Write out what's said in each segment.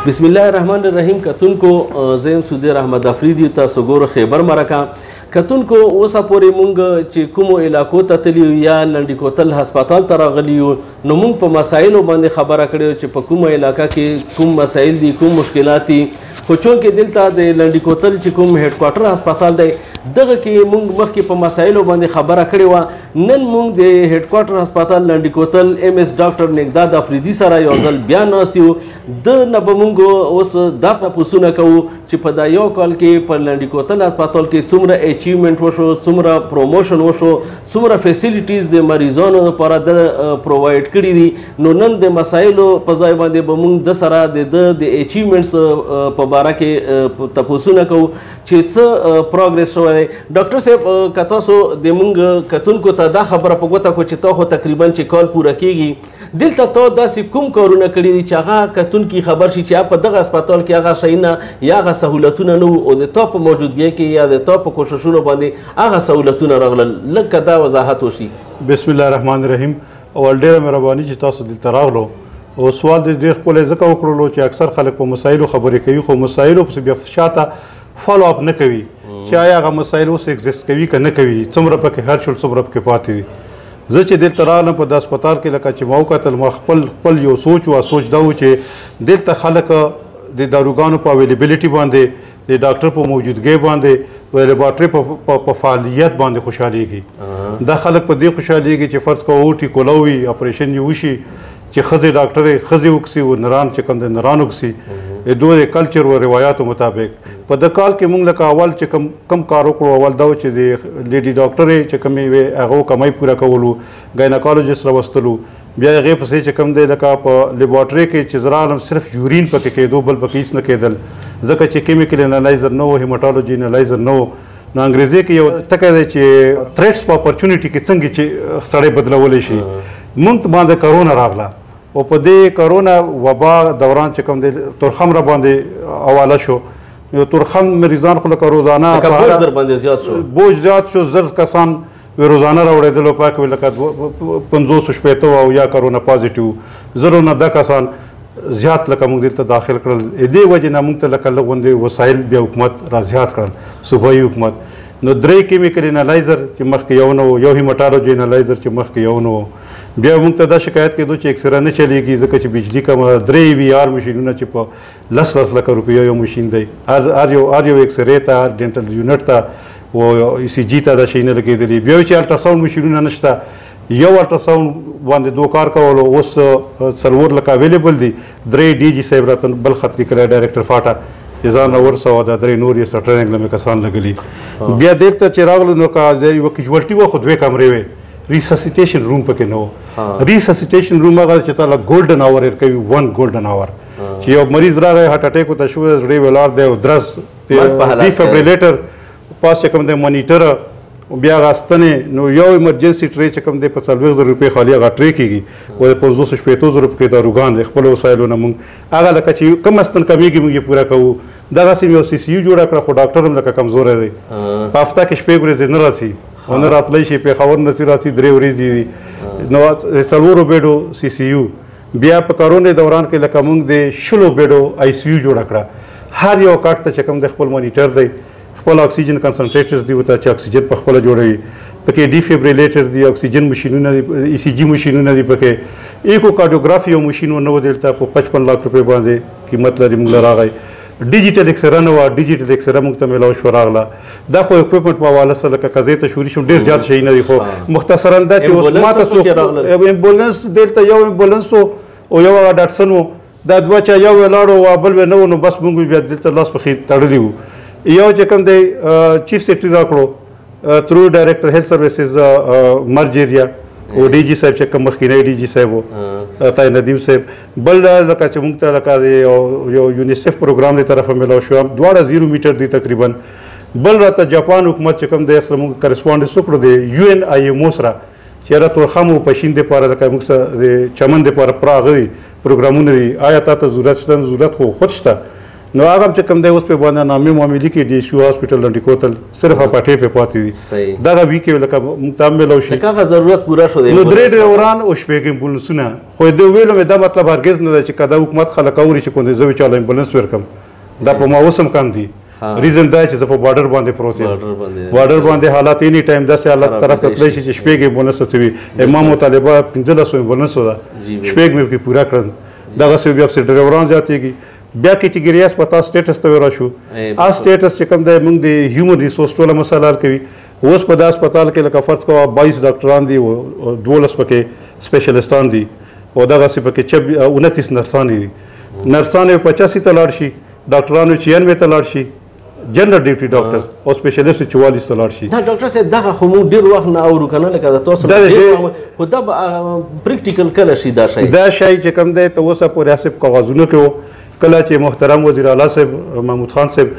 بسم الله الرحمن الرحیم. کتونکو زیم سودیر احمد افریدی تاسو ګورو خیبر مرکه. کتونکو اوسه پورې مونږ چې کومو علاقو ته تللی یا لنډي کوتل هسپتال ته راغلي یو نو مونږ په مسایلو باندې خبره کړې چې په کومه علاقه کې کوم مسایل دي، کوم مشکلات دي. خو چونکې دلته د لنډي کوتل چې کوم هډ کوارټر هسپتال دی دغه کې مونږ مخکې په مسایلو باندې خبره کړې وه. نن مونږ د هډ کوارټر هسپتال لنډي کوتل MS ډاکټر نګداد افریدي سره یو ځل بیا ناست یو. د نه به مونږ اوس دا تپوسونه کوو چې په دا یو کال کې په لنډي کوتل هسپتال کې څومره اچیومنټ وشو، څومره پروموشن وشو، څومره فیسیلیټیز د مریضانو لپاره د پرووایډ کړي دي. نو نن د مسایلو په ځای باندې به مونږ د سره د اچیومنټس په باره کې تپوسونه کوو چې څه پروګرس شوی دی. ډاکټر صاحب که تاسو د مونږ کتونکو ته دا خبره په ګوته کړو چې تا خو تقریبا چې کال پوره کیږي دلته تا داسې کوم کارونه کړي دي چې هغه کتونکي خبر شي چې په دغه هسپتال کې هغه شیونه یا هغه سهولتونه نه وو او د تا په موجودګۍ کې یا د تا په کوششونو باندې هغه سهولتونه راغلل. لږ دا وضاحت وشي. بسم الله الرحمن الرحیم. اول ډیره مهرباني چې تاسو دلته راغلو او سوال دې ډېر ښکلی ځکه وکړلو چې اکثر خلک په مسایلو خبرې کوي خو مسایلو پسې بیا شاته فالو اپ نه کوي چې آیا هغه مسایل اوس اگزیسټ کوي که نه کوي، څومره پکې هر شول څومره پکې پاتې دي. زه چې دلته راغلم په د هسپتال کې لکه چې ما وکتل ما خپل یو سوچ و سوچ دا و چې دلته خلک د داروګانو په اویلیبیلیټي باندې د ډاکټر په موجودګۍ باندې د لیبارټرۍ په فعالیت باندې خوشحالیږي. دا خلک په دې خوشحالیږي چې فرض کوو ټیکولا وي اپریشن یې وشي چې ښځې ډاکټرې ښځې وکسي او نران چې کوم دی نران وکسي دوی د کلچر او روایاتو مطابق. په د کال کې موږ لکه اول چې کم کار وکړو اول دا و چې د لیډي ډاکټرې چې کومې وې هغه کمۍ پوره کولو، ګایناکالوجسټ راوستلو، بیا هغې پسې چې کوم دی لکه په لیبارټرۍ کې چې زه راغلم صرف یورین پکې کېدو بل پکې هېڅ نه کېدل ځکه چې کیمیکل انالایزر نه و، هیماټالوجي انالایزر نه و. نو انګریزي کې یو ټکی دی چې تھریټس په اپرچونیټي کې څنګه چې سړی بدلولی شي. موږ باندې کرونا راغله او په دې کرونا وبا دوران چې کوم دی تورخم را باندې حواله شو. تورخم مریضان خو لکه روزانه بوج زیات شو، زر کسان روزانه راوړېدلو پاک لکه 560 او یا کرونا پازیټیو زرو نه 10 کسان زیات لکه موږ دلته داخل کړل. دې وجې نه موږ ته لکه لږ غوندې وسایل بیا حکومت را زیات کړل صوبایي حکومت. نو 3 کیمیکل انالایزر چې مخکې یو نه و، یو هیماټالوجي انالایزر چې مخکې یو نه و. بیا موږ ته دا شکایت کېدو چې اکسره نه چلیږي ځکه چې بجلي کمه 3 VR مشینونه چې په 10 لکه روپیو یو مشین دی هر یو اکسرې ته هر ډینټل یونټ ته او ECG ته دا شی نه لګېدلي. بیا چې الټراساونډ مشینونه نشته، یو الټراساونډ باندې 2 کار کولو اوس 4 لکه اویلیبل دي. 3 DG صاحب راته بل خطرې کړی ډایرکټر فاټا چې ځان ورسوه دا 3 نور یې سټرنګ لمې کسان لګلي. بیا دلته چې راغلو نو که د یوه کیجوالټي وه خو 2 کمرې وې، ریسسیټیشن روم پکې نه و. ریسسیټیشن روم هغه چې تعالی ګولډن اور ورکوي 1 ګولډن اور چې یو مریض راغی هارټ اټیک ورته شو زړه یې ولاړ دی او درز ډیفیبریلیټر پاس چې کوم دی مانیټر بیا هغه ستنې نو یو ایمرجنسي ټرې چې کوم دی په 40,000 روپۍ خالي هغه ټرې کېږي او د 550,000 روپۍ داروګان دی خپلو وسایلو نه موږ هغه لکه چې کوم ستن کمیږي موږ یې پوره کوو. دغسې مې یو CCU جوړه کړه خو ډاکټر هم لکه کمزوری دی، په هفته کې 6 ورځې نه راسي او نه راتلی شي، پېښور نه چې راسي 3 ورځې دي. نو 4 بیډو CCU. بیا په کرونا دوران کې لکه موږ د 20 بیډو ICU جوړه کړه. هر یو کاټ ته چې کوم د خپل مانیټر دی، خپل اکسیجن کنسنټریټرز دي ورته چې اکسیجن په خپله جوړوي، پکې ډیفیبریلیټر دي، اکسیجن مشینونه دي، ECG مشینونه دي، پکې ایکو کارډیوګرافي یو مشین ونه و دلته په 55 लाख روپۍ باندې قیمت لري موږ له راغی. ډیجیټل اکسره نه وه، ډیجیټل اکسره موږ ته میلاو شوه راغله. دا خو اکوپمنټ په حواله سره لکه قضیې ته شوري شم ډېر زیات شی نه دي خو مختصرا دا چې اوس ماته څوک امبولانس دلته یو امبولانس و او یو هغه ډاټسن و، دا دوه چا یو ولاړو او بل نه و نو بس موږ بیا دلته لاس پخې تړلي وو. یو چې کوم دی چیف سیکرټري راکړو تھرو ډایرکټر هیلث سروسز مرج ایریا او DG صاحب چې کوم مخکینی DG صاحب و طاهر ندیم صاحب. بل لکه چې موږ ته لکه یو یونیسیف پروګرام دی طرفه میلاو شو، دواړه 0 میټر دي تقریبا. بل راته جاپان حکومت چې کوم دی سره موږ کرسپونډنس وکړو د UNIMO سره چې هغه تورخم او پشین دپاره لکه موږ سره د چمن دپاره پراغه دي پروګرامونه دي. آیا تا ته ضرورت شته؟ ضرورت خو خود شته نو هغه چې کوم دی اوس په باندې نامې معاملې کې ډي شو هاسپټل لنډي کوتل صرف پټې په پاتې دي دغه وی کې لکه مکمل او شي هغه ضرورت پورا شو دی نو درې ډرایوران او شپږ امبولانسونه خو دوی ویلو مې دا مطلب هرګز نه دی چې کدا حکومت خلک اوري چې کوم زوی چاله امبولانس ورکم دا په ما اوسم کم دي ریزن دا چې په بارډر باندې پروت یم بارډر باندې حالات اني ټایم داسې حالات طرف ته تللی شي چې شپږ امبولانس ته وي امام مطالبه 1500 امبولانس ده شپږ مې کې پورا کړل دغه څه بیا په ډرایوران زیاتېږي بیا کیټګوري اسپیټال سټیټس ته ورشو سټیټس چې کوم دی موږ د هیومن ریسورس ټوله مسله حل کوي اوس په دا اسپیټال کې لکه فرض کوه 22 ډاکټران دي او 12 پکې سپیشلیستان دي او دغه څه پکې 29 نرسان دي نرسان 85 ته لاړ شي ډاکټرانو 96 ته لاړ شي جنرال ډیوټي ډاکټرز او سپیشلیست 44 ته لاړ شي دا ډاکټر صاحب دغه خو موږ ډیر وخت نه اورو کنه لکه تاسو خو دا پریکټیکل کله شي دا شی چې کوم دی ته اوسه پورې اسب کاغذونه کې کله چې محترم وزیر اعلی صاحب محمود خان صاحب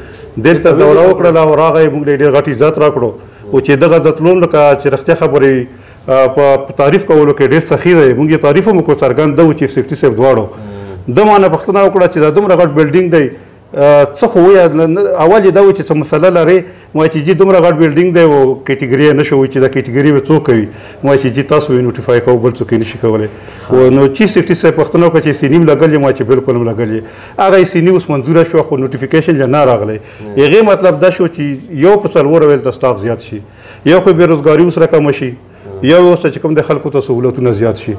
دلته دوره وکړه او راغی موږ ډېر غټ عزت راکړو او چې دغه عزتلوم لکه چې رښتیا خبرې په تعریف کولو کې ډېر سخي دی موږ یې تعریف هم وکړو څرګند ده چیف سیکرټري صاحب دواړو ده مانه پوښتنه وکړه چې دا دومره غټ بلډینګ دی څه خو وایه اول یې دا و چې څه مسله لرې وایي چې جي دومره غټ بلډینګ دی او کیټګري یې نه شو چې دا کیټګري به څوک کوي وایي چې جي تاسو یې نوټیفای کوو بل څوک یې نشي کولی نو چیف سیکرټري صاحب پوښتنه وکړه چې سیني م لګل یم وایي چې بالکل م لګل یې هغه یې سیني اوس منظوره شوه خو نوټیفیکیشن یې نه راغلی هغې مطلب دا شو چې یو په څلور ویل ته سټاف زیات شي یو خو بېروزګاري اوس رقمه شي یو اوس چې کوم د خلکو ته سهولتونه زیات شي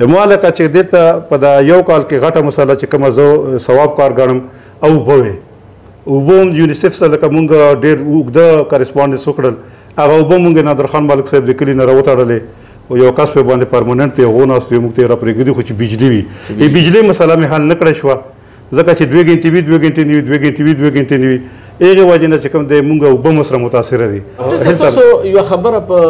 ما لکه چې دلته په دا یو کال کې غټه مسله چې کومه زه ثواب کار ګڼم او اوبه وې اوبه هم یونیسف سره لکه مونږ ډېر اوږده کرسپانډنس وکړل هغه اوبه مونږ نادر خان ملک صاحب د کلي نه راوتړلې او یو کس په باندې پرمننټ دی هغو ناست وي موږ ته یې راپرېږدي خو چې بجلي وي بجلي مسله مې حل نه کړی شوه ځکه چې 2 غنټې وي 2 غنټې نه وي 2 غنټې وي 2 غنټې نه وي هغې وجې نه چې کوم دی مونږ اوبه مو سره متاثره دي تاسو یوه خبره په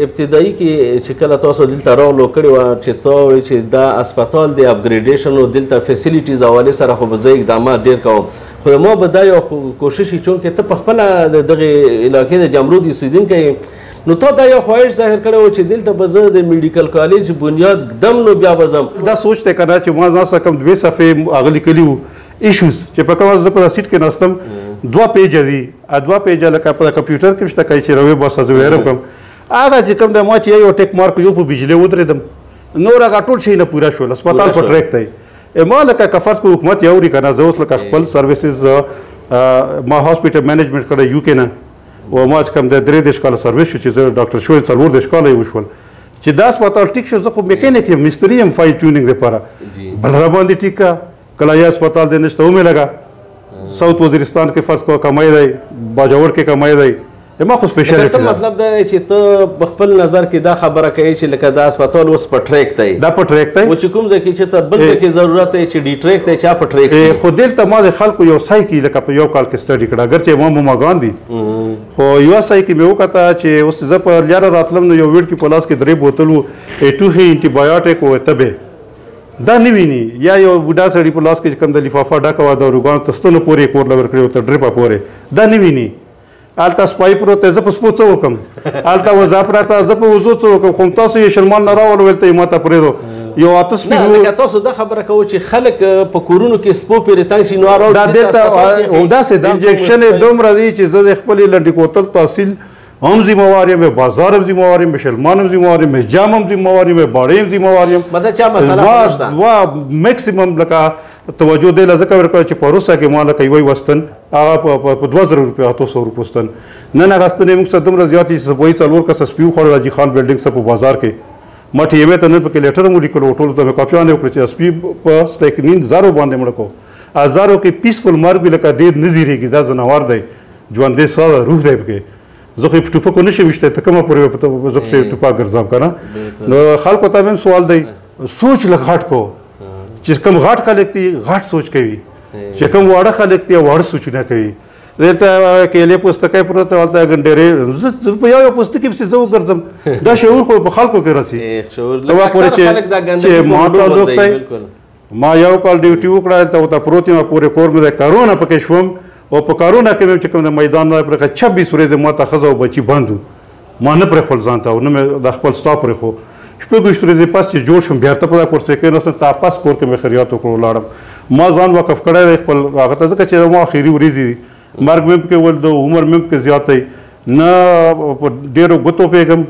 ابتدایي کې چې کله تاسو دلته راغلو کړې وه چې تا وایي چې دا اسپتال د اپګریډیشن او دلته فیسیلیټیز حوالې سره خو به زه اقدامات ډېر کوم خو ما به دا یو کوشش وي چونکې ته په خپله د دغې علاقې د جمرود اوسېدونکی نو تا دا یو خواهش ظاهر کړی و چې دلته به زه د میډیکل کالج بنیاد ږدم نو بیا به ځم دا سوچ دی که نه چې ما ځان سره کوم 2 صفحې هغه لیکلي وو ایشوز چې په کومه زه په سیټ کې ناستم 2 پیجه دي 2 پیجه لکه په کمپیوټر کې شته کوي چې روي بس زه ویرم کوم هغه چې کوم د ما چې یو ټیک مارک یو په بجلی ودرېدم نور هغه ټول شي نه پوره شول اسپتال په ټریک دی ما لکه که فرض کو حکومت یوري که نه زه اوس لکه خپل سروسز ما هاسپټل مینجمنټ کړی یو کې نه او ما چې کوم د 3 کاله سروس شو چې زه ډاکټر شوی 4 کاله یې وشول چې دا اسپتال ټیک شو زه خو میکینیک یم مستري یم فاین ټیونینګ دپاره بل را باندې ټیک که کله یا اسپتال دی نشته ومې لګه ساوث وزیرستان کې فرض کوه کمای دی باجوړ کې کمای دی ما خو سپیشلیټي ده مطلب دا چې ته په خپل نظر کې دا خبره کوي چې لکه دا اسپتال اوس په ټریک دی دا په ټریک دی و چې کوم ځای کې چې ته بل ځای کې ضرورت دی چې ډي ټریک دی چا په ټریک خو دلته ما د خلکو یو ځای کې لکه په یو کال کې سټډي کړه اګرچې ما موماګان دي خو یو ځای کې مې وکته چې اوس زه په لیاره راتلم نو یو ویډ کې په لاس کې 3 بوتل وو ټوخي انټي بایوټیک و تبه دا نه ویني یا یو بوډا سړي په لاس کې کوم د لفافه ډکه وه د روګانو تستلو پورې کور له ورکړې و تر ډریپه پورې دا نه ویني هلته سپای پروت دی زه په سپو څه وکړم هلته وضا پراته زه په وضو څه وکړم خو تاسو یې شلمان نه راولو ویل ته یې ماته پرېږدو یو 8 سپي تاسو دا خبره کوو چې خلک په کورونو کې سپو پورې تنګ شي نو دا دلته همداسې د انجکشن یې دومره دی چې زه د خپلې لنډې کوتل تحصیل هم ذمہوار یم بازار هم ذمہوار یم شلمان هم ذمہوار یم جام هم ذمہوار یم باړې هم ذمہوار یم مطلب چا مسله نشته وا میکسیمم لکه توجه دی لزه کوي چې په روسا کې مال کوي وستن هغه په 2000 روپیا 800 روپیا وستن نن هغه ستنې موږ څه دومره زیاتې سپوي څلور کس سپیو خور راځي خان بلډینګ څخه په بازار کې مټ یې ته نه پکې لیټر مو لیکلو ټول ته کاپیانه وکړي چې سپی په سټیکنین زارو باندې مړ کو هزارو کې پیسفل مرګ لکه دې نزیریږي دا زناور دی ژوند دې ساده روح دی پکې زه خو په ټوپکو نشم وشته ته کومه پورې په زه په ټوپک ګرځم کنه نو خلکو ته هم سوال دی سوچ لغټ کو چې کوم غټ خلک دي غټ سوچ کوي چې کوم واړه خلک دي واړه سوچونه کوي دلته کېلې پوستکی پروت هلته ګنډېرې زه په یو پوستکي پسې زه وګرځم دا شعور خو په خلکو کې راسي ما تعلق دی ما یو کال ډیوټي وکړه هلته ورته پروت یم پورې کور مې د کارونا پکې شوم او په کارونا کې مې چې کوم د میدان نه پرېښه 26 ورځې ما ته ښځه او بچي بند وو ما نه پرېښول ځان ته او نه مې د خپل ستا پرېښو 26 ورځې پس چې جوړ شوم بیا ورته په دا کورس کې کېناستم تا پس کور کې مې خیریات وکړو ولاړم ما ځان وقف کړی دی خپل هغه ته ځکه چې ما اخري ورځې دي مرګ مې پکې ول د عمر مې پکې زیات دی نه په ډېرو ګوتو پوهېږم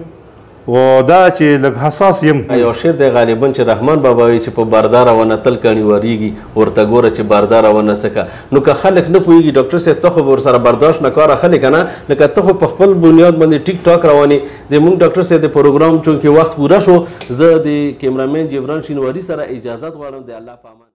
و دا چې لږ حساس یم. یو شعر دی غالبا چې رحمان بابا وایي چې په بارداره ونه تل کاڼي وریږي ورته ګوره چې بارداره ونه څه نو که خلک نه پوهېږي ډاکټر صاحب ته خو به ورسره برداشت نه کار اخلي که نه لکه ته خو په خپل بنیاد باندې ټیک ټاک روانې د موږ ډاکټر صاحب د پروګرام چونکې وخت پوره شو زه د کیمرامین جبران شینواري سره اجازت غواړم د الله په امان.